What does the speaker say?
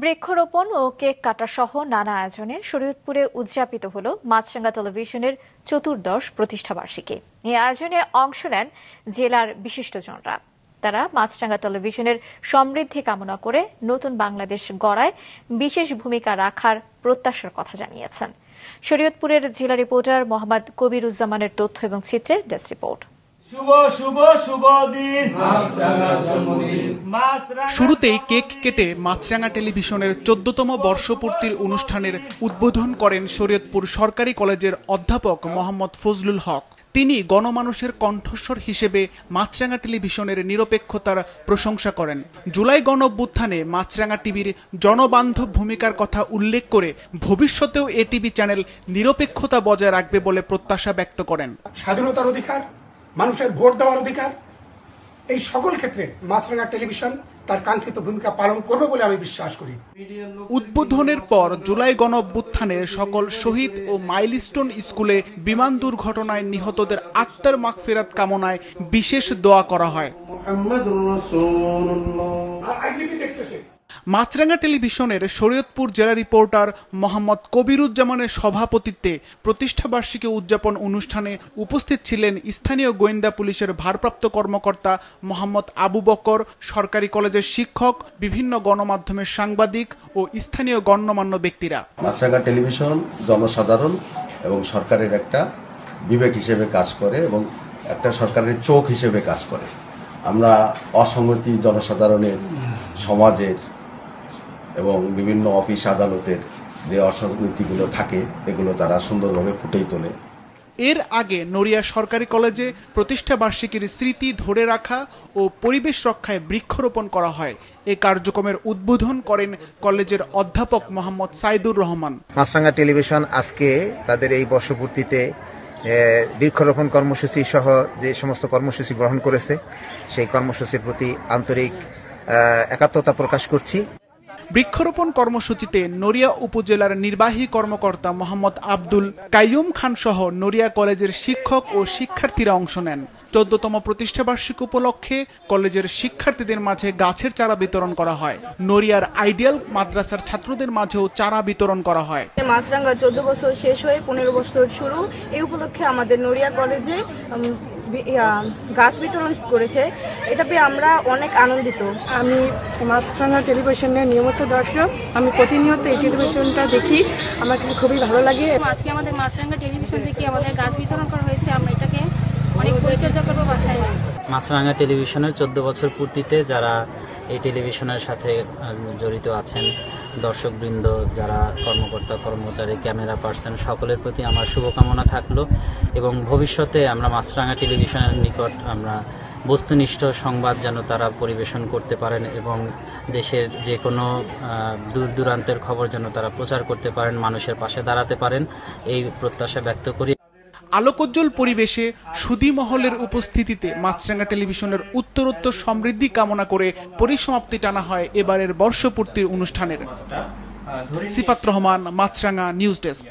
বৃক্ষরোপণ ও কেক কাটা সহ নানা আয়োজনে শরীয়তপুরে উদযাপিত হল মাছরাঙ্গা টেলিভিশনের চতুর্দশ প্রতিষ্ঠাবার্ষিকী। এই আয়োজনে অংশ নেন জেলার বিশিষ্টজনরা। তারা মাছরাঙ্গা টেলিভিশনের সমৃদ্ধি কামনা করে নতুন বাংলাদেশ গড়ায় বিশেষ ভূমিকা রাখার প্রত্যাশার কথা জানিয়েছেন। শরীয়তপুরের জেলা রিপোর্টার মোহাম্মদ কবিরুজ্জামানের তথ্য এবং চিত্রে ডেস্ক রিপোর্ট। শুরুতেই কেক কেটে মাছরাঙ্গা টেলিভিশনের 14তম বর্ষপূর্তির অনুষ্ঠানের উদ্বোধন করেন শরীয়তপুর সরকারি কলেজের অধ্যাপক মোহাম্মদ ফজলুল হক। তিনি গণমানুষের কণ্ঠস্বর হিসেবে মাছরাঙ্গা টেলিভিশনের নিরপেক্ষতার প্রশংসা করেন। জুলাই গণঅভ্যুত্থানে মাছরাঙ্গা টিভির জনবান্ধব ভূমিকার কথা উল্লেখ করে ভবিষ্যতেও এ টিভি চ্যানেল নিরপেক্ষতা বজায় রাখবে বলে প্রত্যাশা ব্যক্ত করেন। স্বাধীনতার অধিকার, মানুষের ভোট দেওয়ার অধিকার, এই সকল ক্ষেত্রে মাছরাঙ্গা টেলিভিশন তার কাঙ্ক্ষিত ভূমিকা পালন করবে বলে আমি বিশ্বাস করি। উদ্বোধনের পর জুলাই গণঅভ্যুত্থানে সকল শহীদ ও মাইলস্টোন স্কুলে বিমান দুর্ঘটনায় নিহতদের আত্মার মাগফিরাত কামনায় বিশেষ দোয়া করা হয়। মাছরাঙ্গা টেলিভিশনের শরীয়তপুর জেলা রিপোর্টার মোহাম্মদ কবিরুজ্জামানের সভাপতিত্বে প্রতিষ্ঠাবার্ষিকী উদযাপন অনুষ্ঠানে উপস্থিত ছিলেন স্থানীয় গোয়েন্দা পুলিশের ভারপ্রাপ্ত কর্মকর্তা মোহাম্মদ আবু বকর, সরকারি কলেজের শিক্ষক, বিভিন্ন গণমাধ্যমের সাংবাদিক ও স্থানীয় গণ্যমান্য ব্যক্তিরা। মাছরাঙ্গা টেলিভিশন জনসাধারণ এবং সরকারের একটা বিবেক হিসেবে কাজ করে এবং একটা সরকারের চোখ হিসেবে কাজ করে। আমরা অসঙ্গতি জনসাধারণের, সমাজের এবং বিভিন্ন অফিস আদালতের যে অসঙ্গতিগুলো থাকে এগুলো তারা সুন্দরভাবে ফুটিয়ে তোলে। এর আগে নড়িয়া সরকারি কলেজে প্রতিষ্ঠাবার্ষিকীর স্মৃতি ধরে রাখা ও পরিবেশ রক্ষায় বৃক্ষরোপণ করা হয়। এই কার্যক্রমের উদ্বোধন করেন কলেজের অধ্যাপক মোহাম্মদ সাইদুর রহমান। মাছরাঙ্গা টেলিভিশন আজকে তাদের এই বর্ষপূর্তিতে বৃক্ষরোপণ কর্মসূচি সহ যে সমস্ত কর্মসূচি গ্রহণ করেছে সেই কর্মসূচির প্রতি আন্তরিক একাত্মতা প্রকাশ করছি। বৃক্ষরোপণ কর্মসূচিতে নড়িয়া উপজেলার নির্বাহী কর্মকর্তা মোহাম্মদ আব্দুল কাইয়ুম খান সহ নড়িয়া কলেজের শিক্ষক ও শিক্ষার্থীরা অংশ নেন। 14তম প্রতিষ্ঠাবার্ষিকী উপলক্ষে কলেজের শিক্ষার্থীদের মাঝে গাছের চারা বিতরণ করা হয়। নড়িয়ার আইডিয়াল মাদ্রাসার ছাত্রদের মাঝেও চারা বিতরণ করা হয়। মাছরাঙ্গা 14 বছর শেষ হয়ে 15 বছর শুরু, এই উপলক্ষে আমাদের নড়িয়া কলেজে গাছ বিতরণ করেছে। এটা পেয়ে আমরা অনেক আনন্দিত। আমি মাছরাঙ্গা টেলিভিশনের নিয়মিত দর্শক। আমি প্রতিনিয়ত এই টেলিভিশনটা দেখি, আমার কাছে খুবই ভালো লাগে। আজকে আমাদের মাছরাঙ্গা টেলিভিশন থেকে আমাদের গাছ বিতরণ করা হয়েছে, আমরা এটাকে অনেক পরিচর্যা করবো বাসায়। মাছরাঙ্গা টেলিভিশনের 14 বছর পূর্তিতে যারা এই টেলিভিশনের সাথে জড়িত আছেন, দর্শকবৃন্দ, যারা কর্মকর্তা কর্মচারী, ক্যামেরা পার্সন, সকলের প্রতি আমার শুভকামনা থাকলো এবং ভবিষ্যতে আমরা মাছরাঙ্গা টেলিভিশনের নিকট আমরা বস্তুনিষ্ঠ সংবাদ যেন তারা পরিবেশন করতে পারেন এবং দেশের যে কোনো দূর দূরান্তের খবর যেন তারা প্রচার করতে পারেন, মানুষের পাশে দাঁড়াতে পারেন, এই প্রত্যাশা ব্যক্ত করি। আলোকোজ্জ্বল পরিবেশে সুধী মহলের উপস্থিতিতে মাছরাঙ্গা টেলিভিশনের উত্তরোত্তর সমৃদ্ধি কামনা করে পরিসমাপ্তি টানা হয় এবারের বর্ষপূর্তির অনুষ্ঠানের। সিফাত রহমান, মাছরাঙ্গা নিউজ ডেস্ক।